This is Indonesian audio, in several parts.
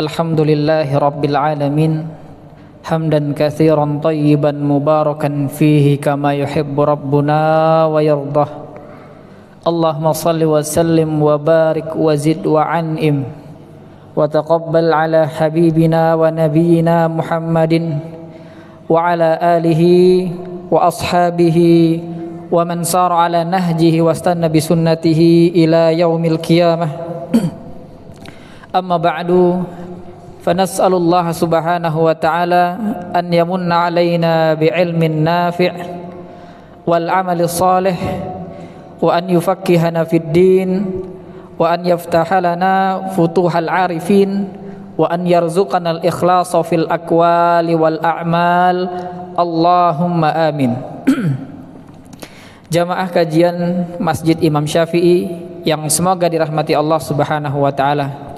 Alhamdulillahi Rabbil Alamin hamdan katsiran tayyiban mubarakan fihi kama yuhibbu Rabbuna wa yardah. Allahumma salli wa sallim wa barik wa zid wa an'im wa taqabbal ala habibina wa nabiyyina Muhammadin wa ala alihi wa ashabihi wa man sara ala nahjihi wa istanna bi sunnatihi ila yaumil qiyamah. Amma ba'du, fanas'alullah subhanahu wa ta'ala an yamunna alaina bi'ilmin nafi' wal amali salih wa an yufakkihana fid din wa an yaftaha lana futuhal arifin wa an yarzuqana al ikhlasa fil aqwali wal a'mal. Allahumma amin. Jamaah kajian Masjid Imam Syafi'i yang semoga dirahmati Allah subhanahu wa ta'ala,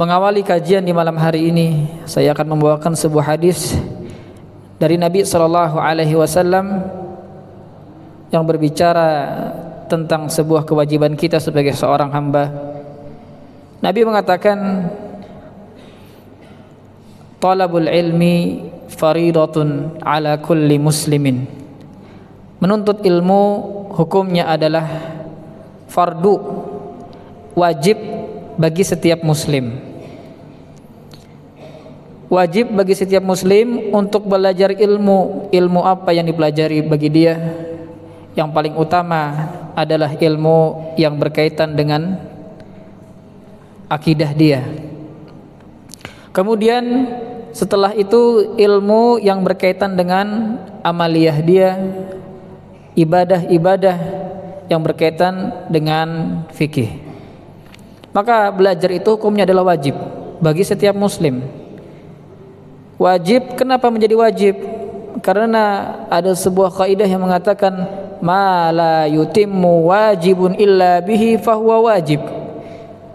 mengawali kajian di malam hari ini, saya akan membawakan sebuah hadis dari Nabi SAW yang berbicara tentang sebuah kewajiban kita sebagai seorang hamba. Nabi mengatakan, talabul ilmi faridatun ala kulli muslimin. Menuntut ilmu hukumnya adalah fardu, wajib bagi setiap muslim. Wajib bagi setiap muslim untuk belajar ilmu. Ilmu apa yang dipelajari bagi dia? Yang paling utama adalah ilmu yang berkaitan dengan akidah dia. Kemudian setelah itu ilmu yang berkaitan dengan amaliyah dia, ibadah-ibadah yang berkaitan dengan fikih. Maka belajar itu hukumnya adalah wajib bagi setiap muslim. Wajib, kenapa menjadi wajib? Karena ada sebuah kaidah yang mengatakan ma la yutimmu wajibun illa bihi fahuwa wajib.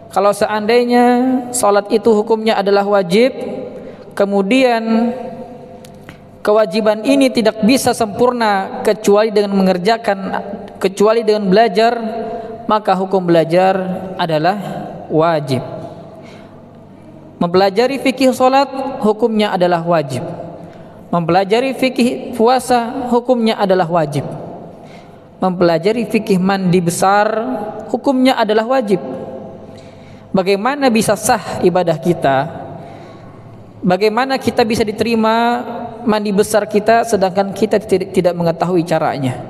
Kalau seandainya salat itu hukumnya adalah wajib, kemudian kewajiban ini tidak bisa sempurna kecuali dengan belajar, maka hukum belajar adalah wajib. Mempelajari fikih salat hukumnya adalah wajib. Mempelajari fikih puasa hukumnya adalah wajib. Mempelajari fikih mandi besar hukumnya adalah wajib. Bagaimana bisa sah ibadah kita? Bagaimana kita bisa diterima mandi besar kita sedangkan kita tidak mengetahui caranya?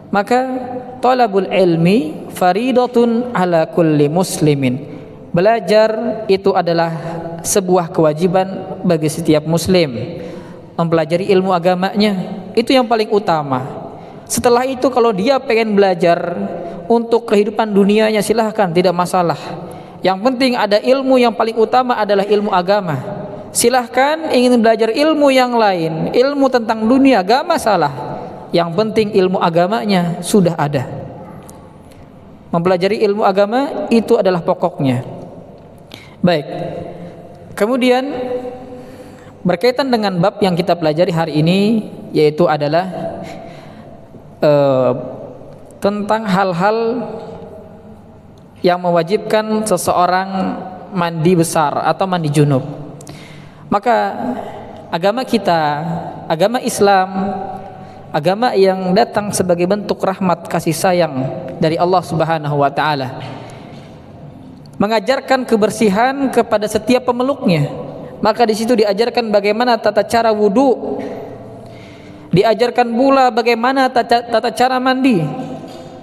Maka talabul ilmi faridatun ala kulli muslimin. Belajar itu adalah sebuah kewajiban bagi setiap muslim. Mempelajari ilmu agamanya itu yang paling utama. Setelah itu kalau dia pengen belajar untuk kehidupan dunianya, silahkan, tidak masalah. Yang penting ada ilmu yang paling utama adalah ilmu agama. Silahkan ingin belajar ilmu yang lain, ilmu tentang dunia, gak masalah. Yang penting ilmu agamanya sudah ada. Mempelajari ilmu agama itu adalah pokoknya. Baik. Kemudian berkaitan dengan bab yang kita pelajari hari ini, yaitu adalah tentang hal-hal yang mewajibkan seseorang mandi besar atau mandi junub. Maka agama kita, agama Islam, agama yang datang sebagai bentuk rahmat kasih sayang dari Allah Subhanahu wa ta'ala, mengajarkan kebersihan kepada setiap pemeluknya. Maka di situ diajarkan bagaimana tata cara wudu, diajarkan pula bagaimana tata cara mandi.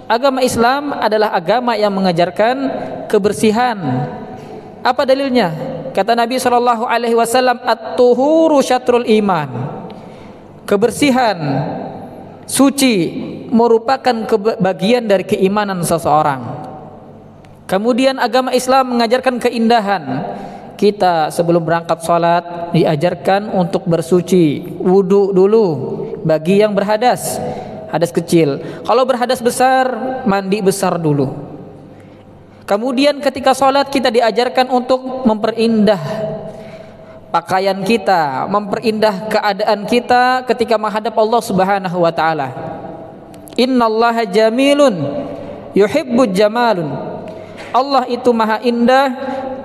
Agama Islam adalah agama yang mengajarkan kebersihan. Apa dalilnya? Kata Nabi SAW, at-tuhuru syatrul iman. Kebersihan, suci merupakan bagian dari keimanan seseorang. Kemudian agama Islam mengajarkan keindahan. Kita sebelum berangkat sholat diajarkan untuk bersuci, wudu dulu bagi yang berhadas, hadas kecil. Kalau berhadas besar, mandi besar dulu. Kemudian ketika sholat kita diajarkan untuk memperindah pakaian kita, memperindah keadaan kita ketika menghadap Allah Subhanahu wa ta'ala. Innallaha jamilun yuhibbul jamalun. Allah itu maha indah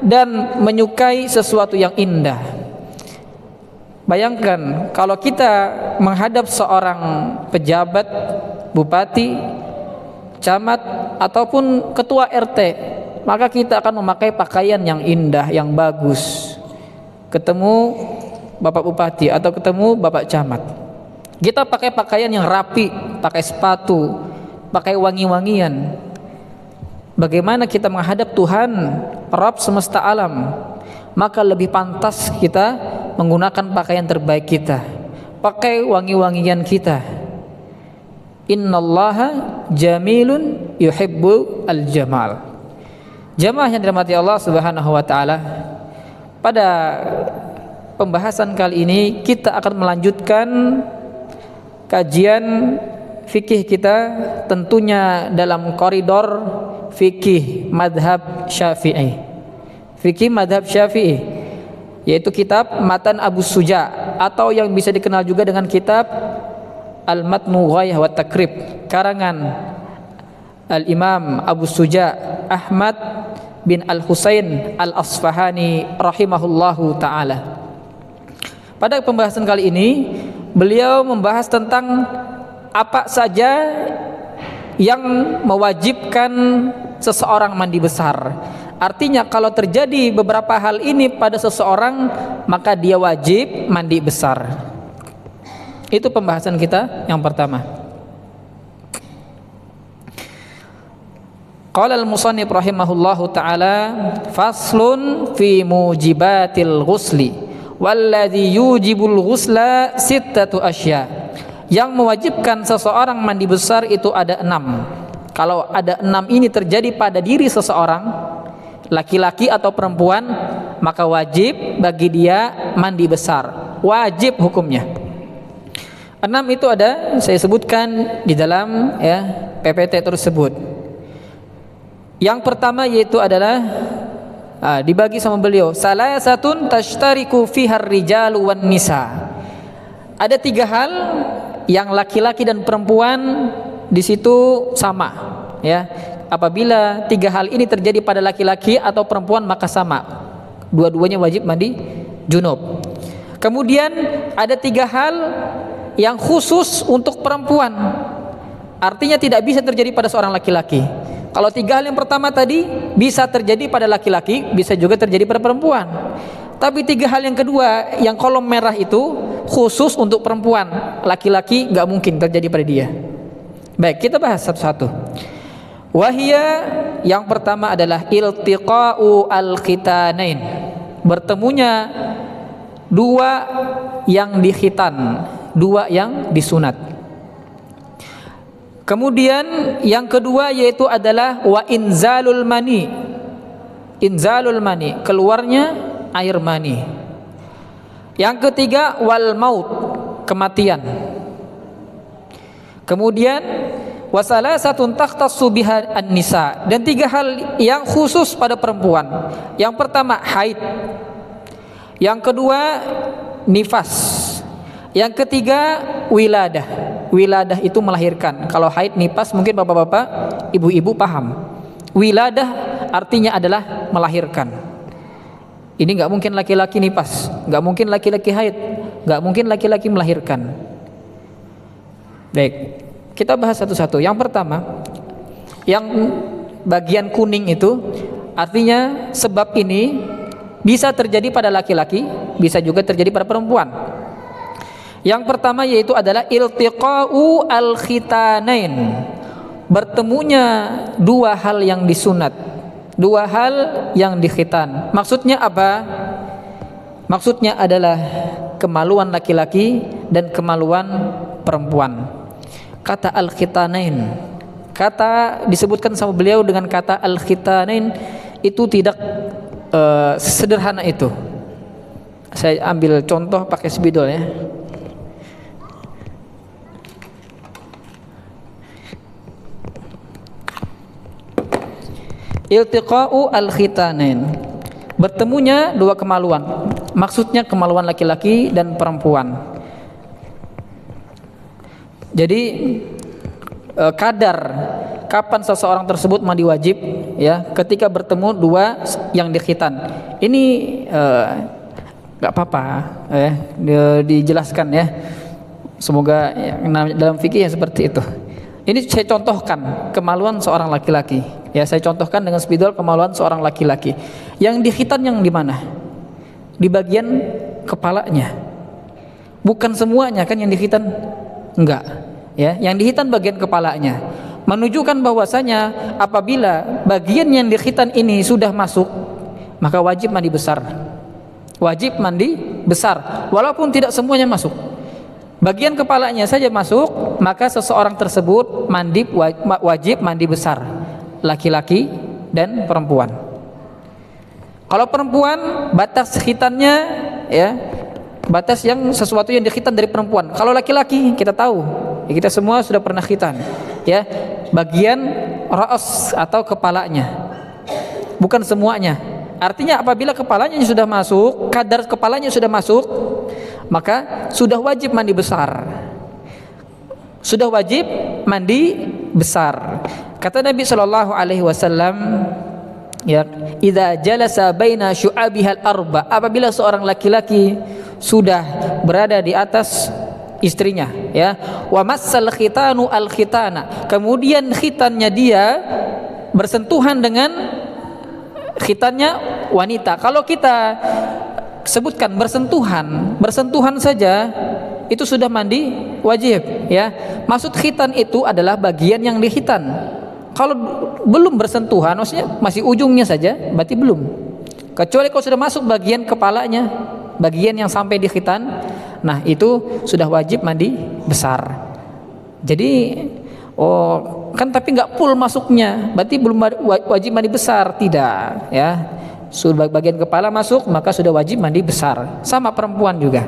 dan menyukai sesuatu yang indah. Bayangkan kalau kita menghadap seorang pejabat, bupati, camat ataupun ketua RT, maka kita akan memakai pakaian yang indah, yang bagus. Ketemu Bapak Bupati atau ketemu Bapak Camat, kita pakai pakaian yang rapi, pakai sepatu, pakai wangi-wangian. Bagaimana kita menghadap Tuhan, Rabb semesta alam? Maka lebih pantas kita menggunakan pakaian terbaik kita, pakai wangi-wangian kita. Innallaha jamilun yuhibbu al-jamal. Jamaah yang dirahmati Allah Subhanahu wa taala, pada pembahasan kali ini kita akan melanjutkan kajian fikih kita, tentunya dalam koridor fikih madhab Syafi'i. Fikih madhab Syafi'i, yaitu kitab Matan Abu Suja, atau yang bisa dikenal juga dengan kitab Al-Matnu Ghayah wa Takrib, karangan Al-Imam Abu Suja Ahmad bin Al-Husain Al-Asfahani rahimahullahu ta'ala. Pada pembahasan kali ini beliau membahas tentang apa saja yang mewajibkan seseorang mandi besar. Artinya kalau terjadi beberapa hal ini pada seseorang, maka dia wajib mandi besar. Itu pembahasan kita yang pertama. Qala al-musannif rahimahullahu ta'ala, faslun fi mujibatil ghusli walladhi yujibul ghusla sittatu asya. Yang mewajibkan seseorang mandi besar itu ada 6. Kalau ada 6 ini terjadi pada diri seseorang, laki-laki atau perempuan, maka wajib bagi dia mandi besar, wajib hukumnya. 6 itu ada, saya sebutkan di dalam PPT tersebut. Yang pertama yaitu adalah dibagi sama beliau, salasatun tashtariku fihar rijalu wan nisa. Ada 3 hal yang laki-laki dan perempuan di situ sama, ya. Apabila 3 hal ini terjadi pada laki-laki atau perempuan, maka sama, dua-duanya wajib mandi junub. Kemudian ada 3 hal yang khusus untuk perempuan, artinya tidak bisa terjadi pada seorang laki-laki. Kalau 3 hal yang pertama tadi bisa terjadi pada laki-laki, bisa juga terjadi pada perempuan. Tapi 3 hal yang kedua, yang kolom merah itu khusus untuk perempuan, laki-laki nggak mungkin terjadi pada dia. Baik, kita bahas satu-satu. Wahia, yang pertama adalah iltiqa'u al-khitanain, bertemunya 2 yang dikhitan, 2 yang disunat. Kemudian yang kedua yaitu adalah wa inzalul mani, inzalul mani, keluarnya air mani. Yang ketiga wal maut, kematian. Kemudian wasalasatun takhtassu biha an-nisa, dan 3 hal yang khusus pada perempuan. Yang pertama haid, yang kedua nifas, yang ketiga wiladah. Wiladah itu melahirkan. Kalau haid, nifas mungkin bapak-bapak, ibu-ibu paham. Wiladah artinya adalah melahirkan. Ini nggak mungkin laki-laki nifas, nggak mungkin laki-laki haid, nggak mungkin laki-laki melahirkan. Baik, kita bahas satu-satu. Yang pertama, yang bagian kuning itu artinya sebab ini bisa terjadi pada laki-laki, bisa juga terjadi pada perempuan. Yang pertama yaitu adalah iltiqa'u al-khitanain, bertemunya 2 hal yang disunat, 2 hal yang dikhitan. Maksudnya apa? Maksudnya adalah kemaluan laki-laki dan kemaluan perempuan. Kata al-khitanain, kata disebutkan sama beliau dengan kata al-khitanain itu tidak sederhana itu. Saya ambil contoh pakai spidol ya. Iltiqa'u al-khitanain, bertemunya 2 kemaluan, maksudnya kemaluan laki-laki dan perempuan. Jadi kadar kapan seseorang tersebut mandi wajib, ya, ketika bertemu dua yang dikhitan. Ini nggak apa-apa, ya, dijelaskan ya. Semoga dalam fikih yang seperti itu. Ini saya contohkan kemaluan seorang laki-laki. Ya, saya contohkan dengan spidol kemaluan seorang laki-laki. Yang dikhitan yang di mana? Di bagian kepalanya. Bukan semuanya kan yang dikhitan? Enggak. Ya, yang dikhitan bagian kepalanya. Menunjukkan bahwasanya apabila bagian yang dikhitan ini sudah masuk, maka wajib mandi besar. Wajib mandi besar, walaupun tidak semuanya masuk. Bagian kepalanya saja masuk, maka seseorang tersebut wajib mandi besar, laki-laki dan perempuan. Kalau perempuan, batas khitannya, ya, batas yang sesuatu yang dikhitan dari perempuan. Kalau laki-laki kita tahu, ya, kita semua sudah pernah khitan, ya, bagian ra's atau kepalanya, bukan semuanya. Artinya apabila kepalanya sudah masuk, kadar kepalanya sudah masuk, maka sudah wajib mandi besar. Sudah wajib mandi besar. Kata Nabi sallallahu alaihi wasallam, ya, idza jalasa baina syu'abihal arba, apabila seorang laki-laki sudah berada di atas istrinya, ya, wa massal khitanu al khitana, kemudian khitannya dia bersentuhan dengan khitannya wanita. Kalau kita sebutkan bersentuhan saja itu sudah mandi wajib, ya. Maksud khitan itu adalah bagian yang dikhitan. Kalau belum bersentuhan, maksudnya masih ujungnya saja, berarti belum. Kecuali kalau sudah masuk bagian kepalanya, bagian yang sampai di khitan, nah itu sudah wajib mandi besar. Jadi kan tapi nggak full masuknya, berarti belum wajib mandi besar, tidak, ya. Sudah bagian kepala masuk, maka sudah wajib mandi besar. Sama perempuan juga.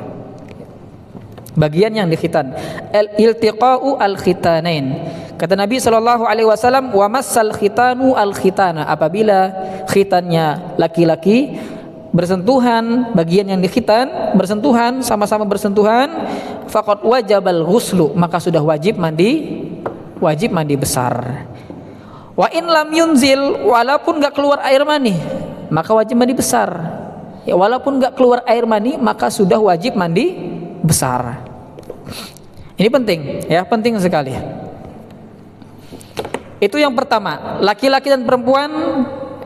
Bagian yang dikhitan, al-iltiqa'u al-khitanain. Kata Nabi sallallahu alaihi wasallam, wa massal khitanu al-khitana, apabila khitannya laki-laki bersentuhan, bagian yang dikhitan bersentuhan, sama-sama bersentuhan, faqad wajabal ghuslu, maka sudah wajib mandi besar. Wa in lam yunzil, walaupun enggak keluar air mani, maka wajib mandi besar. Ya, walaupun enggak keluar air mani, maka sudah wajib mandi besar. Ini penting, ya, penting sekali. Itu yang pertama, laki-laki dan perempuan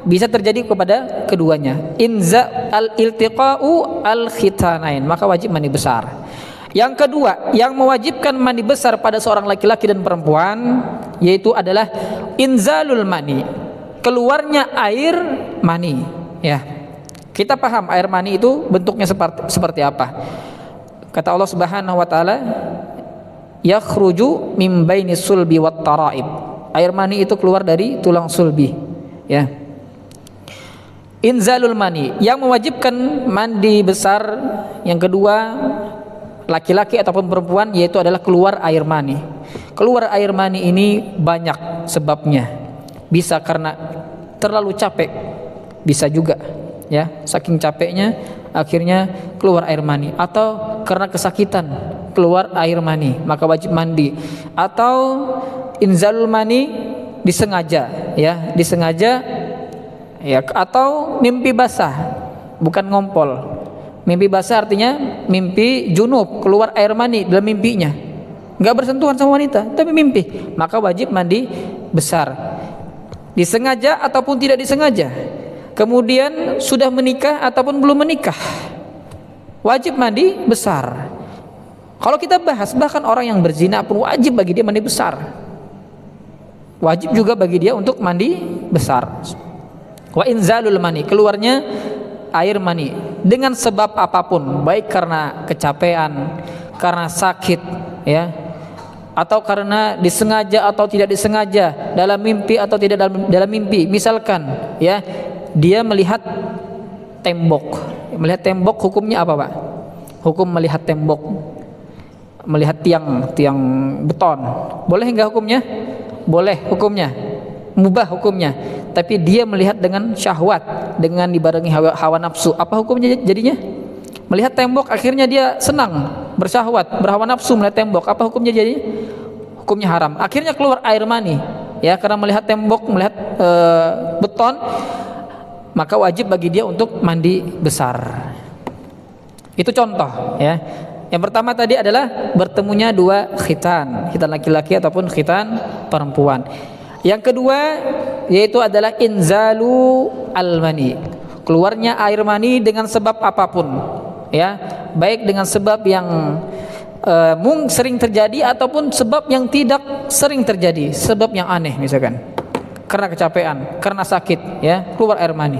bisa terjadi kepada keduanya. Inza al-iltiqa'u al-khitanain, maka wajib mandi besar. Yang kedua, yang mewajibkan mandi besar pada seorang laki-laki dan perempuan, yaitu adalah inzalul mani, keluarnya air mani, ya. Kita paham air mani itu bentuknya seperti apa. Kata Allah Subhanahu wa taala, yakhruju min bainis sulbi wat taraib. Air mani itu keluar dari tulang sulbi, ya. Inzalul mani, yang mewajibkan mandi besar yang kedua, laki-laki ataupun perempuan, yaitu adalah keluar air mani. Keluar air mani ini banyak sebabnya. Bisa karena terlalu capek, bisa juga, ya, saking capeknya akhirnya keluar air mani, atau karena kesakitan keluar air mani, maka wajib mandi. Atau inzalul mani disengaja, ya, disengaja, ya, atau mimpi basah, bukan ngompol. Mimpi basah artinya mimpi junub, keluar air mani dalam mimpinya, nggak bersentuhan sama wanita, tapi mimpi, maka wajib mandi besar. Disengaja ataupun tidak disengaja. Kemudian sudah menikah ataupun belum menikah, wajib mandi besar. Kalau kita bahas, bahkan orang yang berzina pun wajib bagi dia mandi besar. Wajib juga bagi dia untuk mandi besar. Wa inzalul mani, keluarnya air mani dengan sebab apapun, baik karena kecapean, karena sakit, ya, atau karena disengaja atau tidak disengaja, dalam mimpi atau tidak dalam mimpi. Misalkan, ya, dia melihat tembok. Melihat tembok hukumnya apa, Pak? Hukum melihat tembok, melihat tiang beton, boleh enggak hukumnya? Boleh hukumnya, mubah hukumnya. Tapi dia melihat dengan syahwat, dengan dibarengi hawa nafsu, apa hukumnya jadinya? Melihat tembok akhirnya dia senang, bersyahwat, berhawa nafsu melihat tembok, apa hukumnya jadinya? hukumnya haram. Akhirnya keluar air mani, ya, karena melihat tembok, melihat beton, maka wajib bagi dia untuk mandi besar. Itu contoh, ya. Yang pertama tadi adalah bertemunya dua khitan laki-laki ataupun khitan perempuan. Yang kedua yaitu adalah inzalu al-mani, keluarnya air mani dengan sebab apapun, ya, baik dengan sebab yang sering terjadi ataupun sebab yang tidak sering terjadi, sebab yang aneh, misalkan karena kecapean, karena sakit, ya, keluar air mani.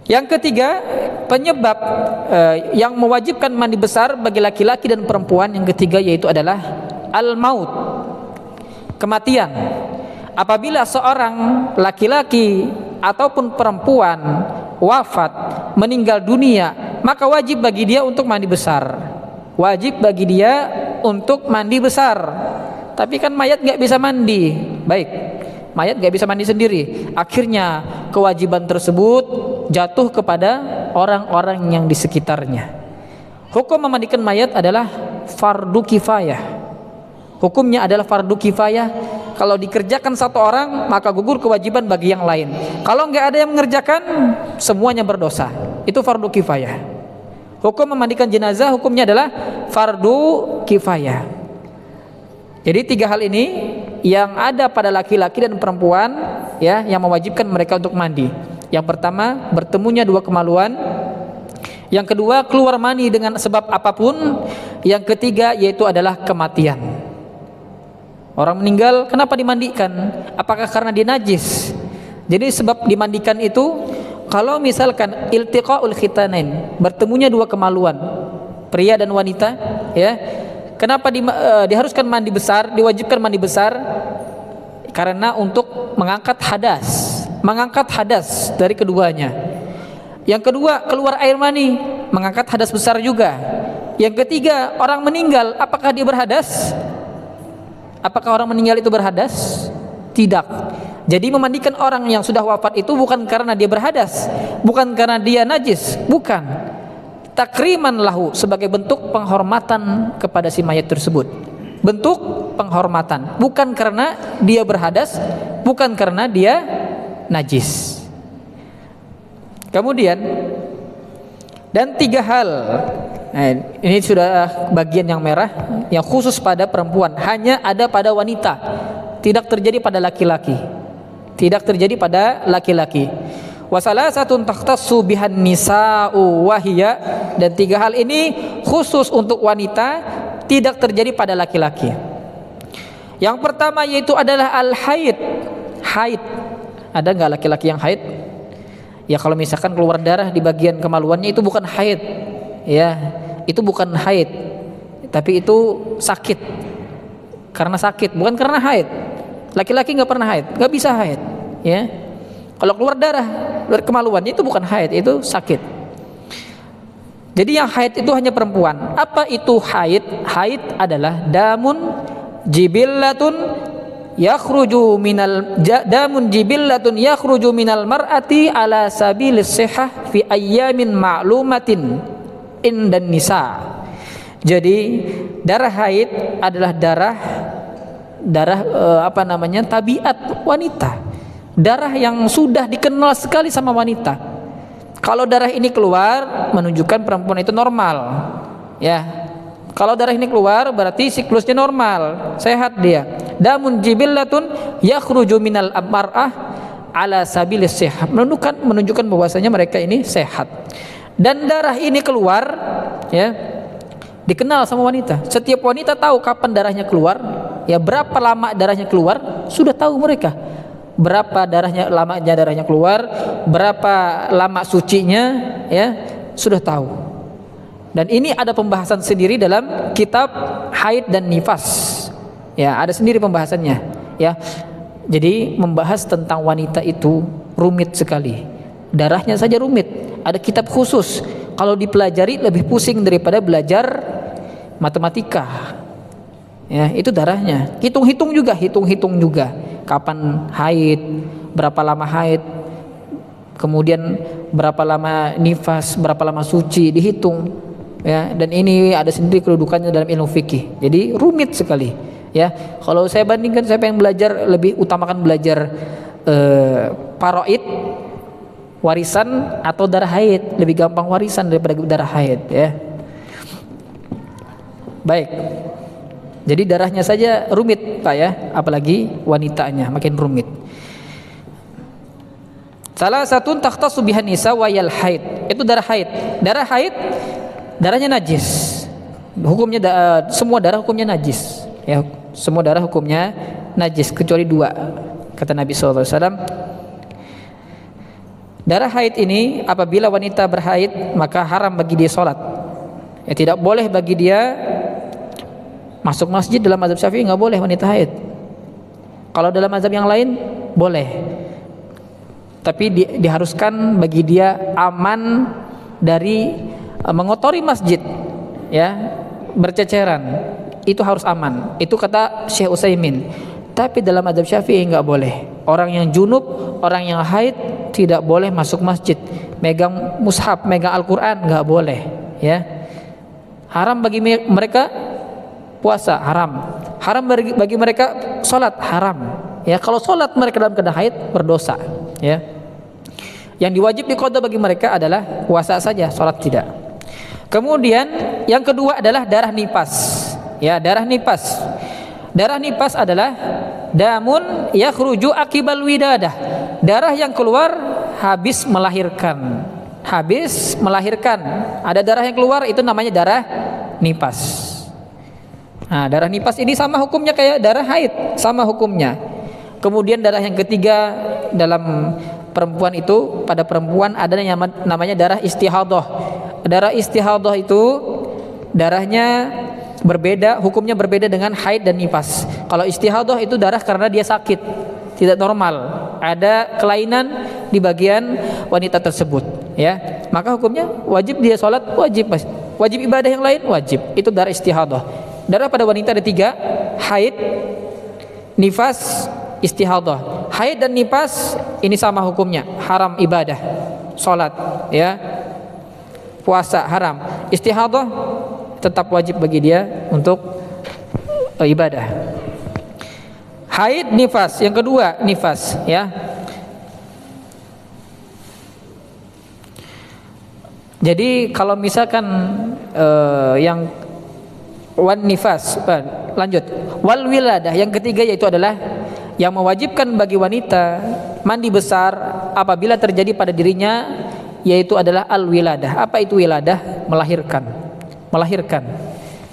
Yang ketiga, penyebab yang mewajibkan mandi besar bagi laki-laki dan perempuan, yang ketiga yaitu adalah al-maut, kematian. Apabila seorang laki-laki ataupun perempuan wafat, meninggal dunia, maka wajib bagi dia untuk mandi besar. Wajib bagi dia untuk mandi besar. Tapi kan mayat gak bisa mandi. Baik, mayat gak bisa mandi sendiri. Akhirnya kewajiban tersebut jatuh kepada orang-orang yang di sekitarnya. Hukum memandikan mayat adalah fardu kifayah. Hukumnya adalah fardu kifayah. Kalau dikerjakan satu orang, maka gugur kewajiban bagi yang lain. Kalau nggak ada yang mengerjakan, semuanya berdosa. Itu fardu kifayah. Hukum memandikan jenazah hukumnya adalah fardu kifayah. Jadi tiga hal ini yang ada pada laki-laki dan perempuan, ya, yang mewajibkan mereka untuk mandi. Yang pertama, bertemunya dua kemaluan. Yang kedua, keluar mani dengan sebab apapun. Yang ketiga yaitu adalah kematian. Orang meninggal kenapa dimandikan? Apakah karena dia najis? Jadi sebab dimandikan itu, kalau misalkan iltiqaul khitanain, bertemunya dua kemaluan, pria dan wanita, ya. Kenapa diharuskan mandi besar, diwajibkan mandi besar? Karena untuk mengangkat hadas dari keduanya. Yang kedua, keluar air mani, mengangkat hadas besar juga. Yang ketiga, orang meninggal, apakah dia berhadas? Apakah orang meninggal itu berhadas? Tidak. Jadi memandikan orang yang sudah wafat itu bukan karena dia berhadas, bukan karena dia najis, bukan. Takriman lahu, sebagai bentuk penghormatan kepada si mayat tersebut. Bentuk penghormatan, bukan karena dia berhadas, bukan karena dia najis. Kemudian, dan tiga hal, nah, ini sudah bagian yang merah, yang khusus pada perempuan, hanya ada pada wanita, tidak terjadi pada laki-laki. Tidak terjadi pada laki-laki. Wasalasatun takhtassu bihan nisa'u wahiyya, dan tiga hal ini khusus untuk wanita, tidak terjadi pada laki-laki. Yang pertama yaitu adalah al-haid. Haid. Ada enggak laki-laki yang haid? Ya, kalau misalkan keluar darah di bagian kemaluannya itu bukan haid. Ya, itu bukan haid. Tapi itu sakit. Karena sakit, bukan karena haid. Laki-laki enggak pernah haid, enggak bisa haid, ya. Kalau keluar darah dari kemaluannya itu bukan haid, itu sakit. Jadi yang haid itu hanya perempuan. Apa itu haid? Haid adalah damun jibillatun yakhruju minal mar'ati ala sabilis sihah fi ayyamin ma'lumatin indan nisa. Jadi darah haid adalah darah tabiat wanita. Darah yang sudah dikenal sekali sama wanita. Kalau darah ini keluar, menunjukkan perempuan itu normal, ya. Kalau darah ini keluar berarti siklusnya normal, sehat dia. Damun jibillatun yakhruju minal mar'ah ala sabilis sihah, menunjukkan bahwasanya mereka ini sehat. Dan darah ini keluar, ya, dikenal sama wanita. Setiap wanita tahu kapan darahnya keluar, ya, berapa lama darahnya keluar, sudah tahu mereka. Berapa lamanya darahnya keluar, berapa lama sucinya, ya, sudah tahu. Dan ini ada pembahasan sendiri dalam kitab haid dan nifas, ya, ada sendiri pembahasannya, ya. Jadi membahas tentang wanita itu rumit sekali. Darahnya saja rumit, ada kitab khusus. Kalau dipelajari lebih pusing daripada belajar matematika. Ya, itu darahnya. Hitung-hitung juga. Kapan haid, berapa lama haid, kemudian berapa lama nifas, berapa lama suci, dihitung. Ya, dan ini ada sendiri kedudukannya dalam ilmu fikih. Jadi rumit sekali. Ya, kalau saya bandingkan, saya pengen belajar, lebih utamakan belajar paraid, warisan atau darah haid. Lebih gampang warisan daripada darah haid, ya. Baik. Jadi darahnya saja rumit, Pak, ya, apalagi wanitanya makin rumit. Salah satu takhtassu bihan nisa wayal haid. Itu darah haid. Darah haid darahnya najis. Hukumnya semua darah hukumnya najis. Ya, semua darah hukumnya najis kecuali dua, kata Nabi SAW. Darah haid ini apabila wanita berhaid maka haram bagi dia sholat. Ya, tidak boleh bagi dia masuk masjid. Dalam mazhab Syafi'i nggak boleh wanita haid. Kalau dalam mazhab yang lain boleh, tapi diharuskan bagi dia aman dari mengotori masjid, ya, berceceran. Itu harus aman. Itu kata Syekh Utsaimin. Tapi dalam mazhab Syafi'i nggak boleh. Orang yang junub, orang yang haid tidak boleh masuk masjid, megang mushaf, megang Al-Qur'an nggak boleh, ya. Haram bagi mereka puasa, haram. Haram bagi mereka sholat, haram. Ya, kalau sholat mereka dalam keadaan haid berdosa, ya. Yang diwajib diqadha bagi mereka adalah puasa saja, sholat tidak. Kemudian yang kedua adalah darah nifas. Ya, darah nifas. Darah nifas adalah damun yakhruju akibal widadah. Darah yang keluar habis melahirkan. Habis melahirkan. Ada darah yang keluar, itu namanya darah nifas. Nah, darah nifas ini sama hukumnya kayak darah haid, sama hukumnya. Kemudian darah yang ketiga dalam perempuan itu, pada perempuan ada yang namanya darah istihadah. Darah istihadah itu darahnya berbeda, hukumnya berbeda dengan haid dan nifas. Kalau istihadah itu darah karena dia sakit, tidak normal, ada kelainan di bagian wanita tersebut, ya. Maka hukumnya wajib dia sholat, wajib ibadah yang lain wajib. Itu darah istihadah. Darah pada wanita ada tiga: haid, nifas, istihadah. Haid dan nifas ini sama hukumnya, haram ibadah, sholat, ya, puasa haram. Istihadah tetap wajib bagi dia untuk ibadah. Haid, nifas. Yang kedua nifas, ya. Jadi kalau misalkan yang wan nifas, lanjut wal wiladah, yang ketiga yaitu adalah yang mewajibkan bagi wanita mandi besar apabila terjadi pada dirinya, yaitu adalah al wiladah. Apa itu wiladah? Melahirkan,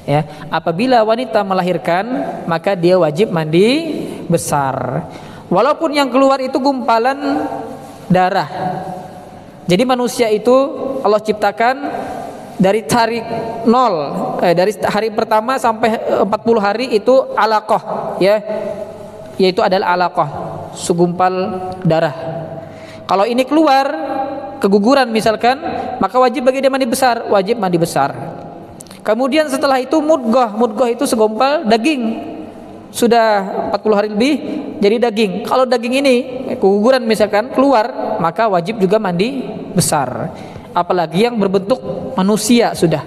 ya. Apabila wanita melahirkan maka dia wajib mandi besar, walaupun yang keluar itu gumpalan darah. Jadi manusia itu Allah ciptakan dari tarik nol, dari hari pertama sampai 40 hari itu alaqah, ya, yaitu adalah alaqah, segumpal darah. Kalau ini keluar keguguran misalkan, maka wajib bagi dia mandi besar, wajib mandi besar. Kemudian setelah itu mudghah. Mudghah itu segumpal daging, sudah 40 hari lebih jadi daging. Kalau daging ini keguguran misalkan keluar, maka wajib juga mandi besar. Apalagi yang berbentuk manusia sudah,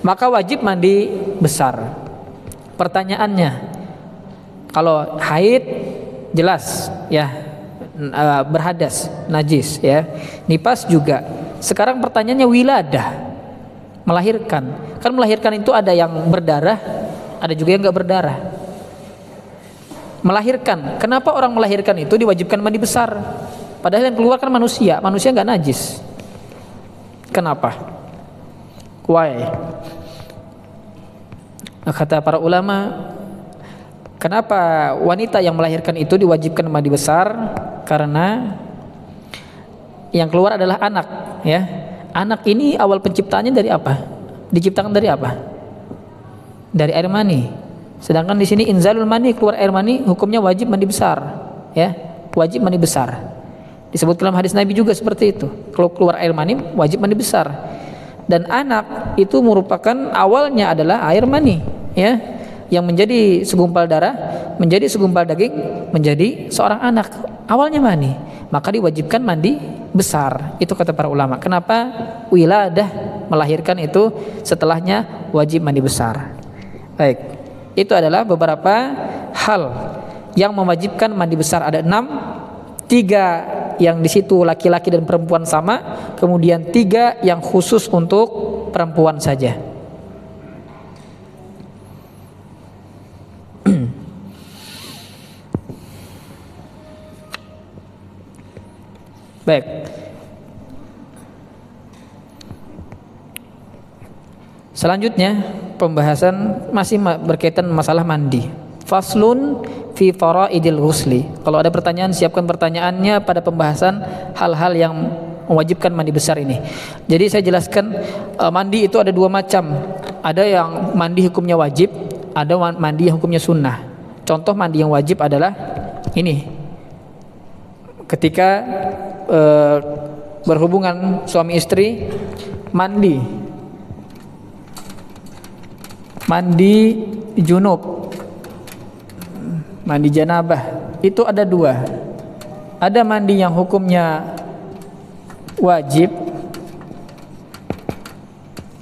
maka wajib mandi besar. Pertanyaannya, kalau haid jelas, ya, berhadas, najis, ya. Nifas juga. Sekarang pertanyaannya wiladah, melahirkan. Kan melahirkan itu ada yang berdarah, ada juga yang enggak berdarah. Melahirkan, kenapa orang melahirkan itu diwajibkan mandi besar? Padahal yang keluar kan manusia enggak najis. Kenapa? Why? Kata para ulama, kenapa wanita yang melahirkan itu diwajibkan mandi besar? Karena yang keluar adalah anak, ya. Anak ini awal penciptaannya dari apa? Diciptakan dari apa? Dari air mani. Sedangkan di sini inzalul mani, keluar air mani, hukumnya wajib mandi besar, ya. Wajib mandi besar. Disebut dalam hadis Nabi juga seperti itu. Kalau keluar air mani wajib mandi besar. Dan anak itu merupakan awalnya adalah air mani, ya, yang menjadi segumpal darah, menjadi segumpal daging, menjadi seorang anak. Awalnya mani, maka diwajibkan mandi besar. Itu kata para ulama. Kenapa wiladah, melahirkan itu setelahnya wajib mandi besar. Baik. Itu adalah beberapa hal yang mewajibkan mandi besar, ada 6. 3 yang di situ laki-laki dan perempuan sama, kemudian 3 yang khusus untuk perempuan saja. Baik. Selanjutnya pembahasan masih berkaitan masalah mandi. Faslun fi faraidil ghusli. Kalau ada pertanyaan, siapkan pertanyaannya pada pembahasan hal-hal yang mewajibkan mandi besar ini. Jadi saya jelaskan, mandi itu ada 2 macam. Ada yang mandi hukumnya wajib, ada mandi yang hukumnya sunnah. Contoh mandi yang wajib adalah ini. Ketika berhubungan suami istri, mandi junub, mandi janabah, itu ada 2. Ada mandi yang hukumnya wajib,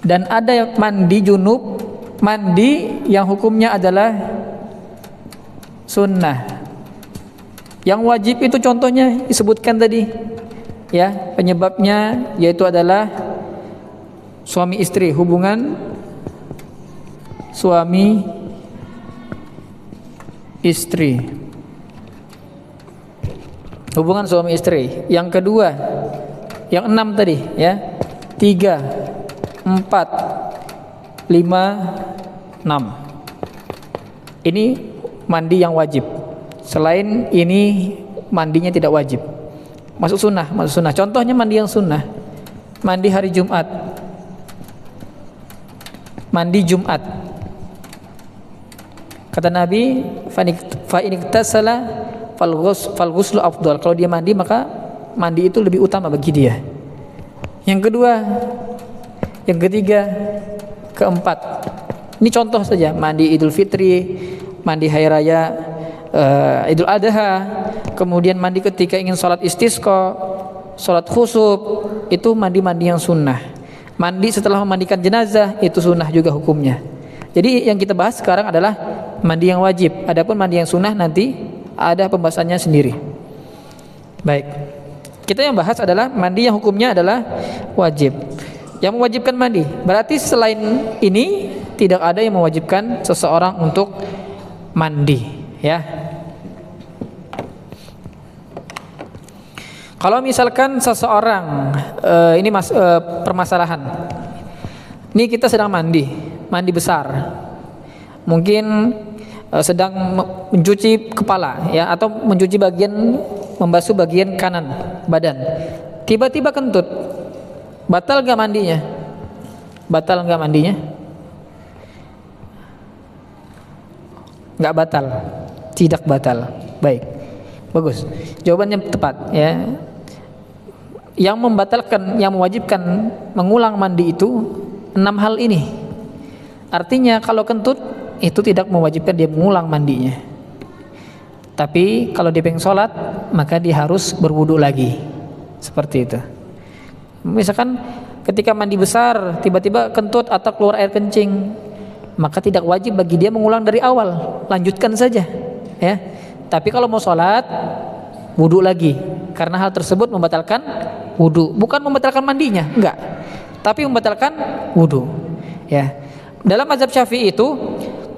dan ada mandi junub, mandi yang hukumnya adalah sunnah. Yang wajib itu contohnya disebutkan tadi, ya, penyebabnya yaitu adalah suami istri, hubungan suami istri, hubungan suami istri. Yang kedua, yang 6 tadi, ya, 3, 4, 5, 6. Ini mandi yang wajib. Selain ini mandinya tidak wajib. Masuk sunnah. Contohnya mandi yang sunnah, mandi hari Jumat, mandi Jumat. Kata Nabi, fa in iktasala fal ghuslu afdal. Kalau dia mandi, maka mandi itu lebih utama bagi dia. Yang kedua, yang ketiga, keempat. Ini contoh saja, mandi Idul Fitri, mandi hari raya Idul Adha, kemudian mandi ketika ingin sholat istisqa, sholat khusuf, itu mandi-mandi yang sunnah. Mandi setelah memandikan jenazah, itu sunnah juga hukumnya. Jadi yang kita bahas sekarang adalah mandi yang wajib. Adapun mandi yang sunnah nanti ada pembahasannya sendiri. Baik, kita yang bahas adalah mandi yang hukumnya adalah wajib. Yang mewajibkan mandi, berarti selain ini tidak ada yang mewajibkan seseorang untuk mandi, ya. Kalau misalkan seseorang ini permasalahan, ini kita sedang mandi besar, mungkin sedang mencuci kepala, ya, atau mencuci membasuh bagian kanan badan, tiba-tiba kentut, batal nggak mandinya? Batal nggak mandinya? Nggak batal, tidak batal. Baik, bagus, jawabannya tepat, ya. Yang membatalkan, yang mewajibkan mengulang mandi itu 6 hal ini. Artinya kalau kentut itu tidak mewajibkan dia mengulang mandinya. Tapi kalau dia pengen sholat, maka dia harus berwudu lagi. Seperti itu. Misalkan ketika mandi besar tiba-tiba kentut atau keluar air kencing, maka tidak wajib bagi dia mengulang dari awal, lanjutkan saja, ya. Tapi kalau mau sholat, wudu lagi, karena hal tersebut membatalkan wudu, bukan membatalkan mandinya, enggak, tapi membatalkan wudu, ya. Dalam mazhab Syafi'i itu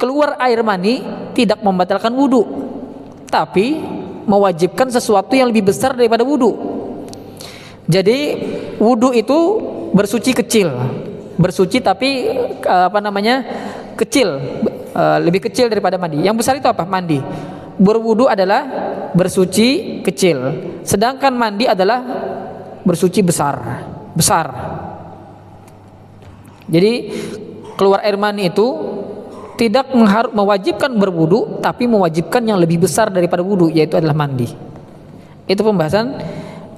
keluar air mani tidak membatalkan wudu, tapi mewajibkan sesuatu yang lebih besar daripada wudu. Jadi wudu itu bersuci kecil, bersuci tapi kecil, lebih kecil daripada mandi. Yang besar itu apa? Mandi. Berwudu adalah bersuci kecil, sedangkan mandi adalah bersuci besar. Jadi keluar air mani itu tidak mewajibkan berwudu, tapi mewajibkan yang lebih besar daripada wudu, yaitu adalah mandi. Itu pembahasan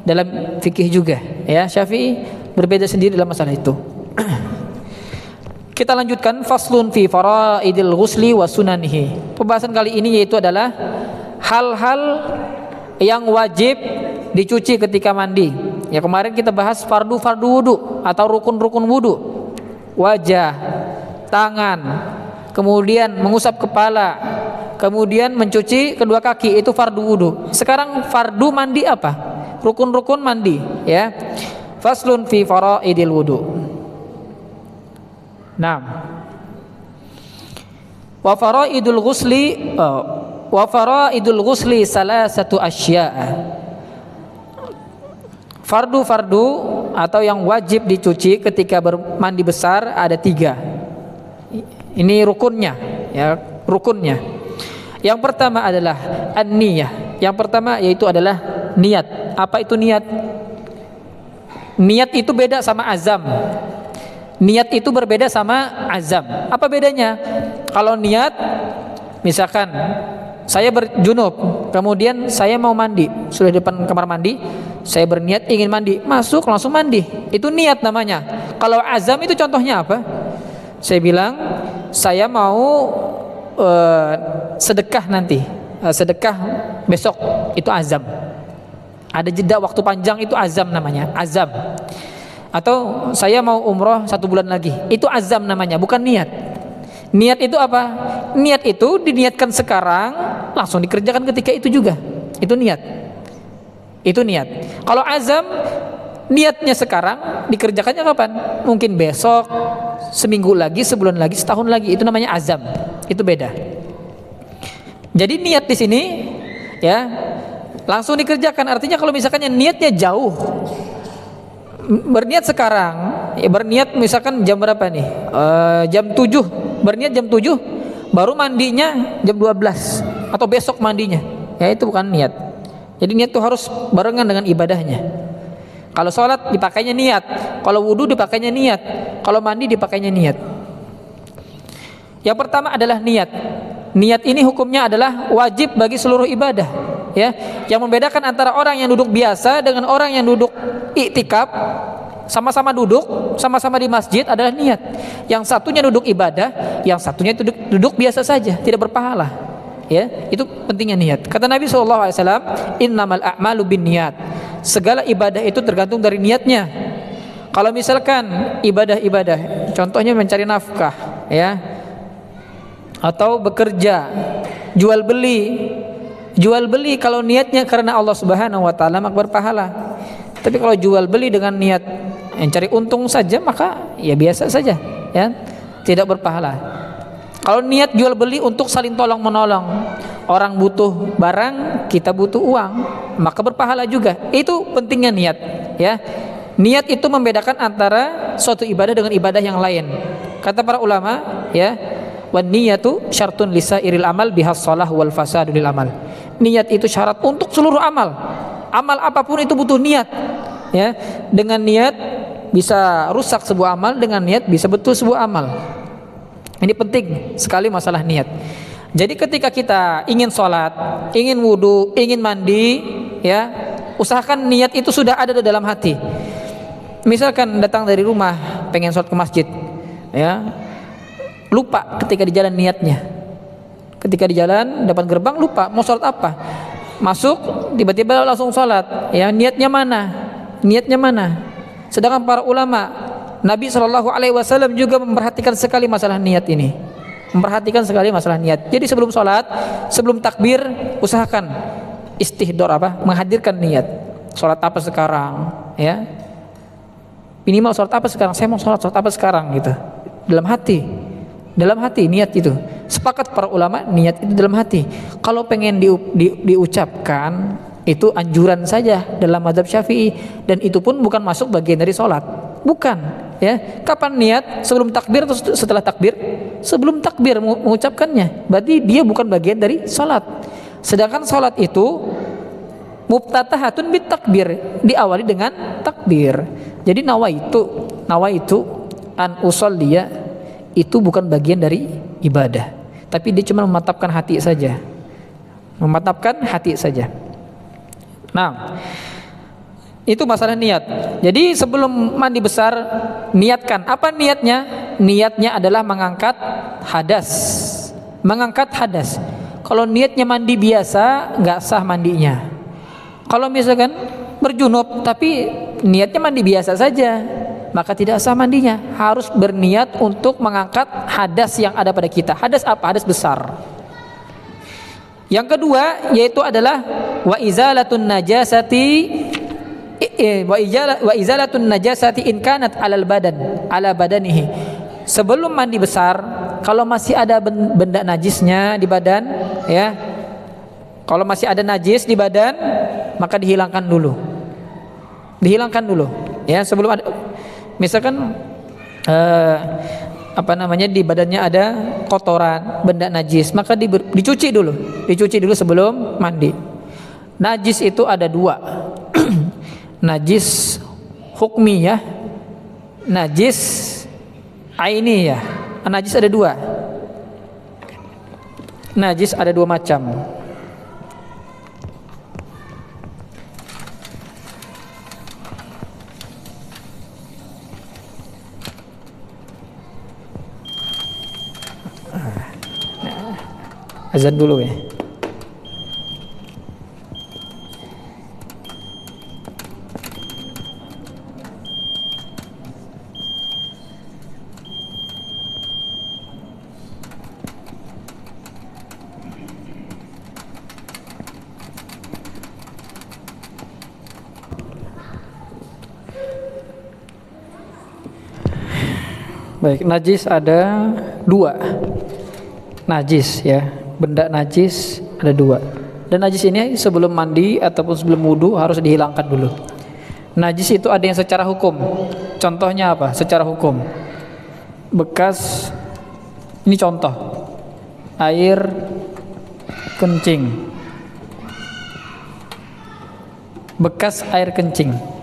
dalam fikih juga, ya. Syafi'i berbeda sendiri dalam masalah itu. Kita lanjutkan, faslun fi faraidil ghusli wa sunanihi. Pembahasan kali ini yaitu adalah hal-hal yang wajib dicuci ketika mandi. Ya, kemarin kita bahas fardu wudu atau rukun-rukun wudu. Wajah, tangan, kemudian mengusap kepala, kemudian mencuci kedua kaki, itu fardu wudu. Sekarang fardu mandi apa? Rukun-rukun mandi, ya. Faslun fi faraidil wudu. Nah, wa faraidul ghusli salasatu asya'a. Fardu-fardu atau yang wajib dicuci ketika bermandi besar ada 3. Ini rukunnya, ya, rukunnya. Yang pertama adalah an-niyah. Yang pertama yaitu adalah niat. Apa itu niat? Niat itu beda sama azam. Niat itu berbeda sama azam. Apa bedanya? Kalau niat, misalkan saya berjunub, kemudian saya mau mandi, sudah di depan kamar mandi, saya berniat ingin mandi, masuk langsung mandi, itu niat namanya. Kalau azam itu contohnya apa? Saya bilang saya mau sedekah nanti, sedekah besok, itu azam. Ada jeda waktu panjang, itu azam namanya, azam. Atau saya mau umroh 1 bulan lagi, itu azam namanya, bukan niat. Niat itu apa? Niat itu diniatkan sekarang, langsung dikerjakan ketika itu juga. Itu niat. Itu niat. Kalau azam, niatnya sekarang, dikerjakannya kapan? Mungkin besok, seminggu lagi, sebulan lagi, setahun lagi. Itu namanya azam. Itu beda. Jadi niat di sini, ya, langsung dikerjakan. Artinya kalau misalkan niatnya jauh, berniat sekarang, ya berniat misalkan jam berapa nih? Jam 7. Berniat jam 7, baru mandinya jam 12 atau besok mandinya. Ya itu bukan niat. Jadi niat itu harus barengan dengan ibadahnya. Kalau sholat dipakainya niat, kalau wudhu dipakainya niat, kalau mandi dipakainya niat. Yang pertama adalah niat. Niat ini hukumnya adalah wajib bagi seluruh ibadah, ya. Yang membedakan antara orang yang duduk biasa dengan orang yang duduk iktikaf, sama-sama duduk, sama-sama di masjid adalah niat. Yang satunya duduk ibadah, yang satunya duduk biasa saja, tidak berpahala. Ya, itu pentingnya niat. Kata Nabi SAW, innamal a'malu binniyat. Segala ibadah itu tergantung dari niatnya. Kalau misalkan ibadah-ibadah, contohnya mencari nafkah, ya, atau bekerja, jual beli kalau niatnya karena Allah Subhanahu wa taala maka berpahala. Tapi kalau jual beli dengan niat yang cari untung saja, maka ya biasa saja, ya, tidak berpahala. Kalau niat jual beli untuk saling tolong menolong, orang butuh barang, kita butuh uang, maka berpahala juga. Itu pentingnya niat, ya. Niat itu membedakan antara suatu ibadah dengan ibadah yang lain. Kata para ulama, ya, wan niyatu syartun lisairil amal bihas shalah wal fasadu lil amal. Niat itu syarat untuk seluruh amal. Amal apapun itu butuh niat, ya. Dengan niat bisa rusak sebuah amal, dengan niat bisa betul sebuah amal. Ini penting sekali masalah niat. Jadi ketika kita ingin sholat, ingin wudhu, ingin mandi, ya, usahakan niat itu sudah ada di dalam hati. Misalkan datang dari rumah pengen sholat ke masjid, ya, lupa ketika di jalan niatnya. Ketika di jalan depan gerbang lupa mau sholat apa, masuk tiba-tiba langsung sholat, ya, niatnya mana? Niatnya mana? Sedangkan para ulama, Nabi SAW juga memperhatikan sekali masalah niat ini. Memperhatikan sekali masalah niat. Jadi sebelum sholat, sebelum takbir, usahakan istihdor, menghadirkan niat. Sholat apa sekarang, ya? Minimal sholat apa sekarang? Saya mau sholat apa sekarang, gitu. Dalam hati niat itu. Sepakat para ulama, niat itu dalam hati. Kalau pengen diucapkan, itu anjuran saja dalam mazhab Syafi'i, dan itu pun bukan masuk bagian dari sholat. Bukan, ya. Kapan niat? Sebelum takbir atau setelah takbir? Sebelum takbir mengucapkannya. Berarti dia bukan bagian dari sholat. Sedangkan sholat itu muftatahatun bit takbir, diawali dengan takbir. Jadi nawaitu an usolliya itu bukan bagian dari ibadah, tapi dia cuma mematapkan hati saja. Nah, itu masalah niat. Jadi sebelum mandi besar, niatkan. Apa niatnya? Niatnya adalah mengangkat hadas. Kalau niatnya mandi biasa, nggak sah mandinya. Kalau misalkan berjunub tapi niatnya mandi biasa saja, maka tidak sah mandinya. Harus berniat untuk mengangkat hadas yang ada pada kita. Hadas apa? Hadas besar. Yang kedua yaitu adalah wa izalatun najasati in kanat ala badanihi. Sebelum mandi besar, kalau masih ada benda najisnya di badan, ya, kalau masih ada najis di badan, maka dihilangkan dulu, ya, sebelum ada, misalkan di badannya ada kotoran, benda najis, maka dicuci dulu sebelum mandi. Najis itu ada dua, najis hukmiyah, najis ainiyah. Najis ada dua. Najis ada dua macam. Azan dulu ya. Baik, najis ada dua. Najis, ya, benda najis ada dua. Dan najis ini sebelum mandi ataupun sebelum wudu harus dihilangkan dulu. Najis itu ada yang secara hukum. Contohnya apa? Secara hukum, bekas, ini contoh, air kencing, bekas air kencing.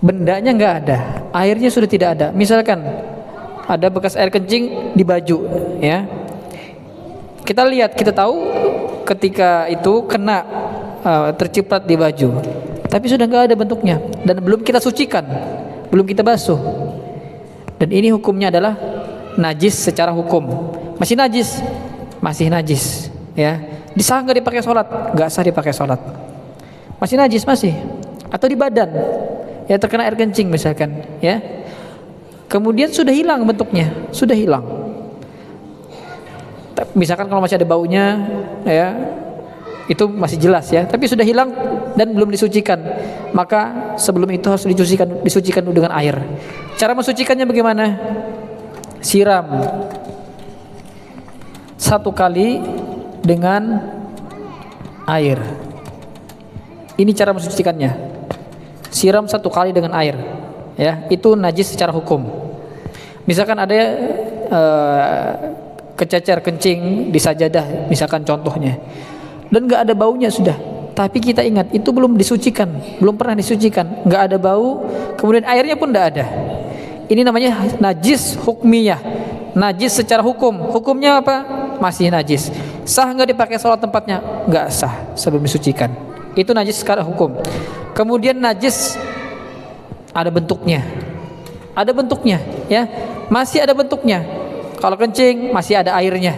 Bendanya nggak ada, airnya sudah tidak ada. Misalkan ada bekas air kencing di baju, ya, kita lihat, kita tahu ketika itu kena, terciprat di baju, tapi sudah nggak ada bentuknya dan belum kita sucikan, belum kita basuh, dan ini hukumnya adalah najis secara hukum. Masih najis, ya. Disah nggak dipakai sholat? Nggak sah dipakai sholat. Masih najis, masih. Atau di badan, ya, terkena air kencing misalkan, ya, kemudian sudah hilang bentuknya, sudah hilang. Misalkan kalau masih ada baunya, ya, itu masih jelas, ya, tapi sudah hilang dan belum disucikan, maka sebelum itu harus disucikan dulu dengan air. Cara mensucikannya bagaimana? Siram 1 kali dengan air. Ini cara mensucikannya. Siram 1 kali dengan air, ya, itu najis secara hukum. Misalkan ada kececer kencing di sajadah, misalkan contohnya, dan nggak ada baunya sudah, tapi kita ingat itu belum disucikan, belum pernah disucikan, nggak ada bau, kemudian airnya pun nggak ada. Ini namanya najis hukmiyah, najis secara hukum. Hukumnya apa? Masih najis. Sah nggak dipakai sholat tempatnya? Nggak sah sebelum disucikan. Itu najis secara hukum. Kemudian najis ada bentuknya, ya, masih ada bentuknya. Kalau kencing masih ada airnya,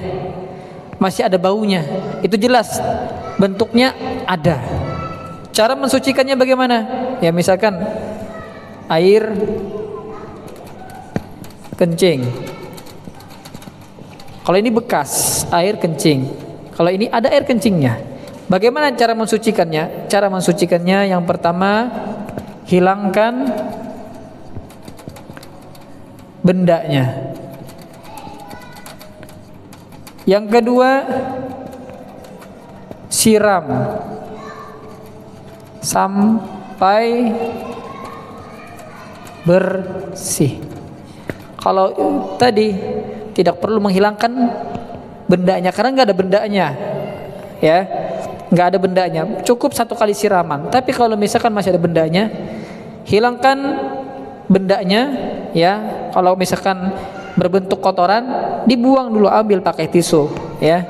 masih ada baunya, itu jelas bentuknya ada. Cara mensucikannya bagaimana? Ya, misalkan air kencing, kalau ini bekas air kencing, kalau ini ada air kencingnya. Bagaimana cara mensucikannya? Cara mensucikannya yang pertama, hilangkan bendanya. Yang kedua, siram sampai bersih. Kalau tadi tidak perlu menghilangkan bendanya karena nggak ada bendanya, ya, nggak ada bendanya, cukup 1 kali siraman. Tapi kalau misalkan masih ada bendanya, hilangkan bendanya, ya. Kalau misalkan berbentuk kotoran, dibuang dulu, ambil pakai tisu, ya,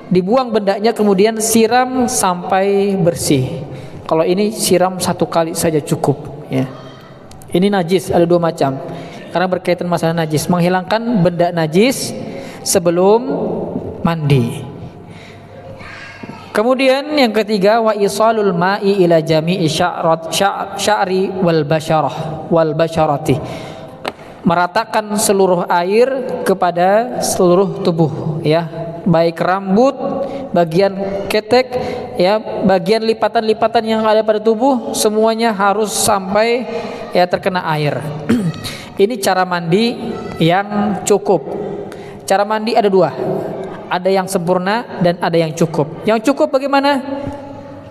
dibuang bendanya, kemudian siram sampai bersih. Kalau ini siram 1 kali saja cukup, ya. Ini najis ada 2 macam karena berkaitan masalah najis, menghilangkan benda najis sebelum mandi. Kemudian yang ketiga, wa isalul ma'i ila jami'i sya'ri wal basharati. Meratakan seluruh air kepada seluruh tubuh, ya, baik rambut, bagian ketek, ya, bagian lipatan-lipatan yang ada pada tubuh, semuanya harus sampai ya terkena air. Ini cara mandi yang cukup. Cara mandi ada dua, ada yang sempurna dan ada yang cukup. Yang cukup bagaimana?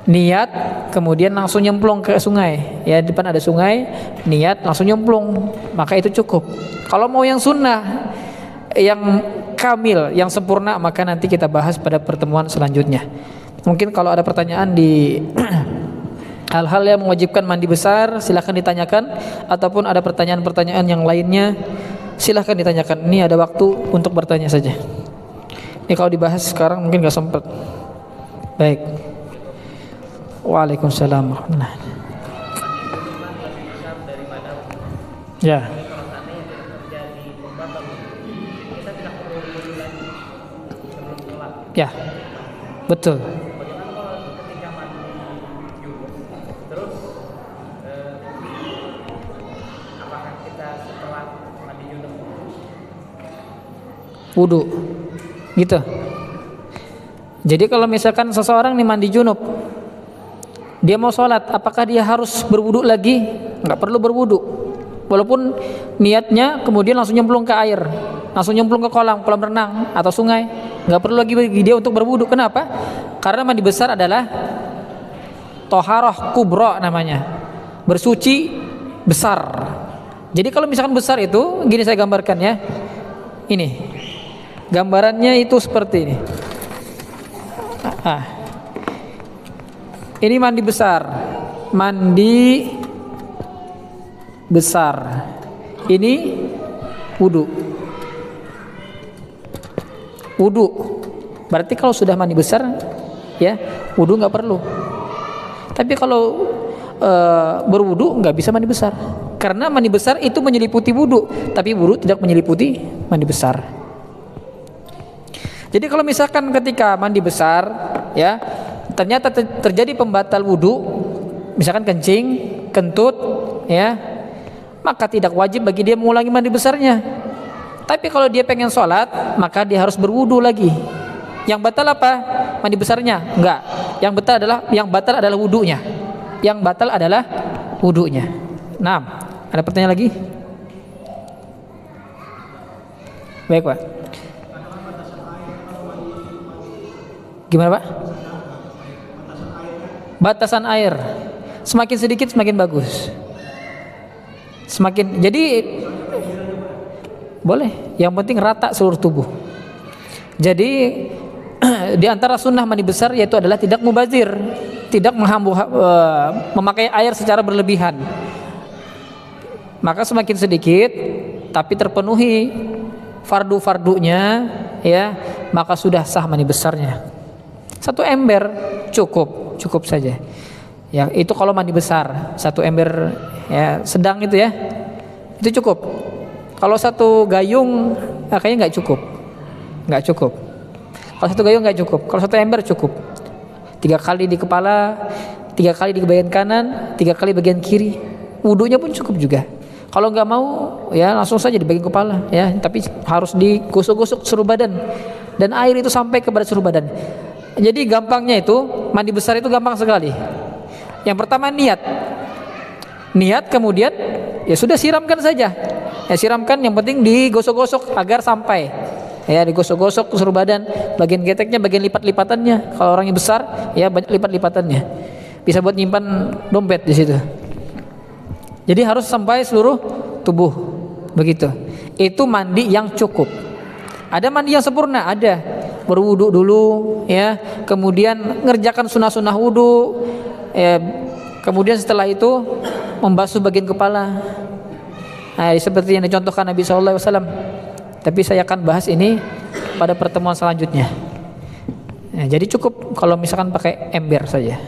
Niat, kemudian langsung nyemplung ke sungai. Ya, di depan ada sungai, niat langsung nyemplung, maka itu cukup. Kalau mau yang sunnah, yang kamil, yang sempurna, maka nanti kita bahas pada pertemuan selanjutnya. Mungkin kalau ada pertanyaan di hal-hal yang mewajibkan mandi besar, silahkan ditanyakan. Ataupun ada pertanyaan-pertanyaan yang lainnya, silahkan ditanyakan. Ini ada waktu untuk bertanya saja. Ini kalau dibahas sekarang mungkin gak sempat. Baik. Waalaikumsalam warahmatullahi wabarakatuh. Ya. Ya. Betul. Wudu. Gitu. Jadi kalau misalkan seseorang nih mandi junub, dia mau sholat, apakah dia harus berwudu lagi? Nggak perlu berwudu. Walaupun niatnya kemudian langsung nyemplung ke air, langsung nyemplung ke kolam renang atau sungai, nggak perlu lagi bagi dia untuk berwudu. Kenapa? Karena mandi besar adalah toharoh kubro namanya, bersuci besar. Jadi kalau misalkan besar itu, gini saya gambarkan ya. Ini gambarannya itu seperti ini. Ini mandi besar. Mandi besar. Ini wudu. Wudu. Berarti kalau sudah mandi besar, ya, wudu nggak perlu. Tapi kalau berwudu nggak bisa mandi besar. Karena mandi besar itu menyeliputi wudu, tapi wudu tidak menyeliputi mandi besar. Jadi kalau misalkan ketika mandi besar, ya, ternyata terjadi pembatal wudu, misalkan kencing, kentut, ya, maka tidak wajib bagi dia mengulangi mandi besarnya. Tapi kalau dia pengen sholat, maka dia harus berwudu lagi. Yang batal apa? Mandi besarnya? Enggak. Yang batal adalah wudunya. Yang batal adalah wudunya. Nah, ada pertanyaan lagi? Baik, Pak. Gimana, Pak? Batasan air semakin sedikit semakin bagus. Jadi boleh, yang penting rata seluruh tubuh. Jadi di antara sunnah mandi besar yaitu adalah tidak mubazir, tidak memakai air secara berlebihan. Maka semakin sedikit tapi terpenuhi fardu-fardunya, ya, maka sudah sah mandi besarnya. 1 ember cukup saja. Ya, itu kalau mandi besar. 1 ember, ya, sedang itu, ya, itu cukup. Kalau 1 gayung, kayaknya nggak cukup. Kalau 1 gayung nggak cukup. Kalau 1 ember cukup. 3 kali di kepala, 3 kali di bagian kanan, 3 kali bagian kiri. Wudunya pun cukup juga. Kalau nggak mau, ya, langsung saja di bagian kepala, ya, tapi harus digosok-gosok seluruh badan, dan air itu sampai kepada seluruh badan. Jadi gampangnya itu mandi besar itu gampang sekali. Yang pertama niat, kemudian ya sudah siramkan saja. Ya, siramkan, yang penting digosok-gosok agar sampai. Ya, digosok-gosok ke seluruh badan, bagian keteknya, bagian lipat-lipatannya. Kalau orangnya besar, ya banyak lipat-lipatannya. Bisa buat nyimpan dompet di situ. Jadi harus sampai seluruh tubuh. Begitu. Itu mandi yang cukup. Ada mandi yang sempurna, ada. Berwudu dulu, ya, kemudian ngerjakan sunnah-sunnah wudu, ya, kemudian setelah itu membasuh bagian kepala. Nah, seperti yang dicontohkan Nabi SAW. Tapi saya akan bahas ini pada pertemuan selanjutnya. Nah, jadi cukup kalau misalkan pakai ember saja.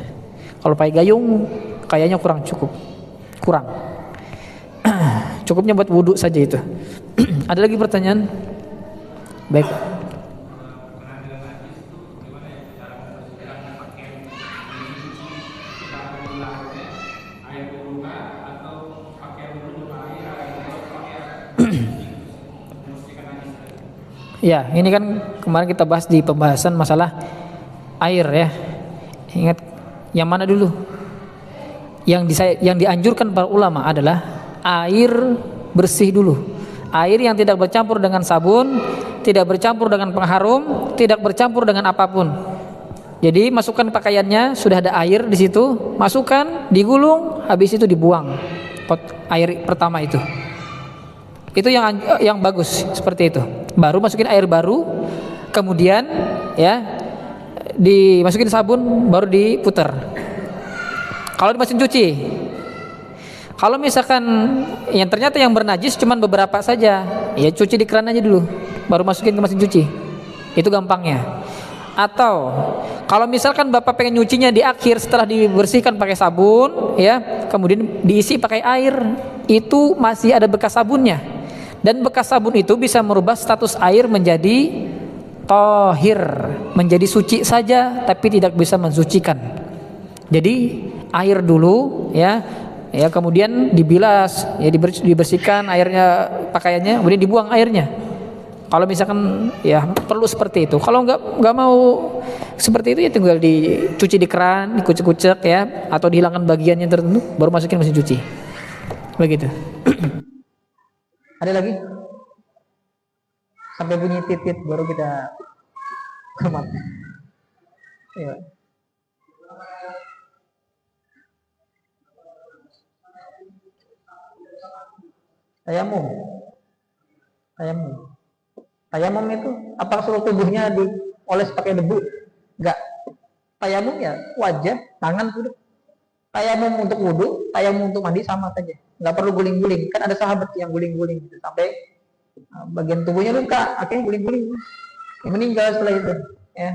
Kalau pakai gayung kayaknya kurang. Cukupnya buat wudu saja itu. Ada lagi pertanyaan? Baik. Ya, ini kan kemarin kita bahas di pembahasan masalah air ya. Ingat yang mana dulu? Yang dianjurkan para ulama adalah air bersih dulu. Air yang tidak bercampur dengan sabun, tidak bercampur dengan pengharum, tidak bercampur dengan apapun. Jadi masukkan pakaiannya, sudah ada air di situ, masukkan, digulung, habis itu dibuang. Air pertama itu. Itu yang bagus seperti itu. Baru masukin air baru, kemudian ya dimasukin sabun, baru diputar. Kalau di mesin cuci, kalau misalkan yang ternyata yang bernajis cuman beberapa saja, ya cuci di keran aja dulu, baru masukin ke mesin cuci. Itu gampangnya. Atau kalau misalkan Bapak pengen nyucinya di akhir setelah dibersihkan pakai sabun, ya, kemudian diisi pakai air, itu masih ada bekas sabunnya. Dan bekas sabun itu bisa merubah status air menjadi tohir, menjadi suci saja, tapi tidak bisa mensucikan. Jadi air dulu, ya, kemudian dibilas, ya dibersihkan airnya, pakaiannya, kemudian dibuang airnya. Kalau misalkan ya perlu seperti itu. Kalau nggak mau seperti itu ya tinggal dicuci di keran, dikucek-kucek ya, atau dihilangkan bagiannya tertentu, baru masukin mesin cuci. Begitu. Ada lagi? Sampai bunyi titit baru kita hormat. Ya. Tayamum. Tayamum itu apakah seluruh tubuhnya dioles pakai debu? Enggak. Tayamum ya wajah, tangan sudah. Tayamum untuk wudu, tayamum untuk mandi sama saja. Enggak perlu guling-guling. Kan ada sahabat yang guling-guling gitu, sampai bagian tubuhnya luka, akhirnya guling-guling. Ya, meninggal setelah itu. Ya.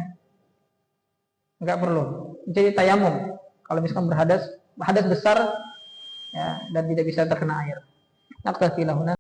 Enggak perlu. Jadi tayamum kalau misalkan hadas besar ya, dan tidak bisa terkena air. Naktafi lahuna